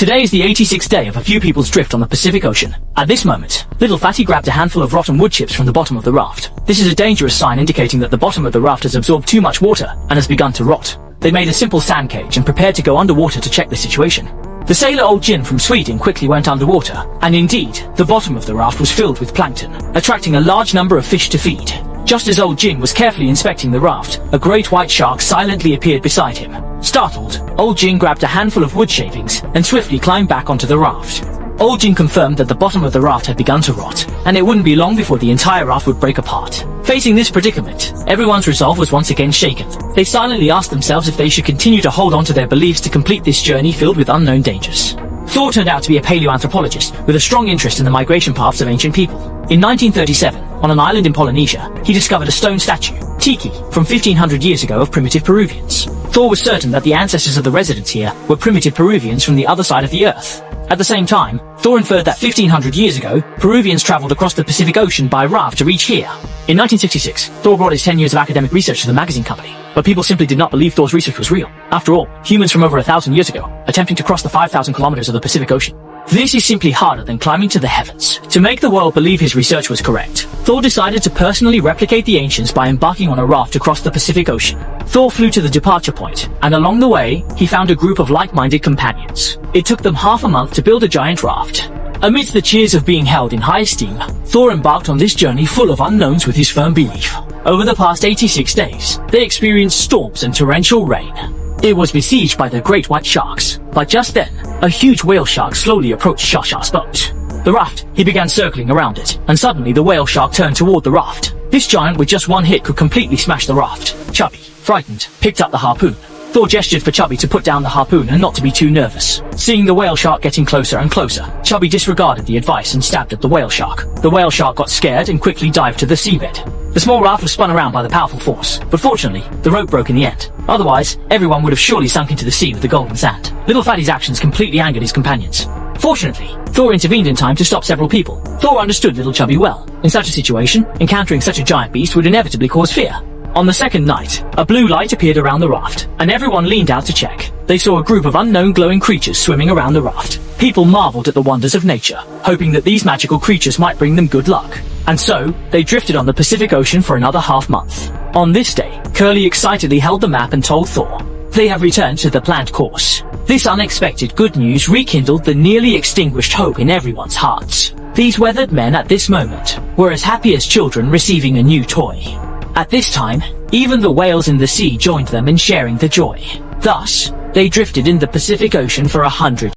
Today is the 86th day of a few people's drift on the Pacific Ocean. At this moment, Little Fatty grabbed a handful of rotten wood chips from the bottom of the raft. This is a dangerous sign indicating that the bottom of the raft has absorbed too much water and has begun to rot. They made a simple sand cage and prepared to go underwater to check the situation. The sailor Old Jin from Sweden quickly went underwater, and indeed, the bottom of the raft was filled with plankton, attracting a large number of fish to feed. Just as Old Jin was carefully inspecting the raft, a great white shark silently appeared beside him. Startled, Old Jin grabbed a handful of wood shavings and swiftly climbed back onto the raft. Old Jin confirmed that the bottom of the raft had begun to rot, and it wouldn't be long before the entire raft would break apart. Facing this predicament, everyone's resolve was once again shaken. They silently asked themselves if they should continue to hold on to their beliefs to complete this journey filled with unknown dangers. Thor turned out to be a paleoanthropologist with a strong interest in the migration paths of ancient people. In 1937, on an island in Polynesia, he discovered a stone statue, Tiki, from 1500 years ago of primitive Peruvians. Thor was certain that the ancestors of the residents here were primitive Peruvians from the other side of the earth. At the same time, Thor inferred that 1500 years ago, Peruvians traveled across the Pacific Ocean by raft to reach here. In 1966, Thor brought his 10 years of academic research to the magazine company, but people simply did not believe Thor's research was real. After all, humans from over 1,000 years ago, attempting to cross the 5,000 kilometers of the Pacific Ocean. This is simply harder than climbing to the heavens. To make the world believe his research was correct, Thor decided to personally replicate the ancients by embarking on a raft across the Pacific Ocean. Thor flew to the departure point, and along the way, he found a group of like-minded companions. It took them half a month to build a giant raft. Amidst the cheers of being held in high esteem, Thor embarked on this journey full of unknowns with his firm belief. Over the past 86 days, they experienced storms and torrential rain. It was besieged by the great white sharks, but just then, a huge whale shark slowly approached Shasha's boat. The raft, he began circling around it, and suddenly the whale shark turned toward the raft. This giant with just one hit could completely smash the raft. Chubby, frightened, picked up the harpoon. Thor gestured for Chubby to put down the harpoon and not to be too nervous. Seeing the whale shark getting closer and closer, Chubby disregarded the advice and stabbed at the whale shark. The whale shark got scared and quickly dived to the seabed. The small raft was spun around by the powerful force, but fortunately, the rope broke in the end. Otherwise, everyone would have surely sunk into the sea with the golden sand. Little Fatty's actions completely angered his companions. Fortunately, Thor intervened in time to stop several people. Thor understood Little Chubby well. In such a situation, encountering such a giant beast would inevitably cause fear. On the second night, a blue light appeared around the raft, and everyone leaned out to check. They saw a group of unknown glowing creatures swimming around the raft. People marveled at the wonders of nature, hoping that these magical creatures might bring them good luck. And so, they drifted on the Pacific Ocean for another half-month. On this day, Curly excitedly held the map and told Thor, "They have returned to the planned course." This unexpected good news rekindled the nearly extinguished hope in everyone's hearts. These weathered men at this moment were as happy as children receiving a new toy. At this time, even the whales in the sea joined them in sharing the joy. Thus, they drifted in the Pacific Ocean for 100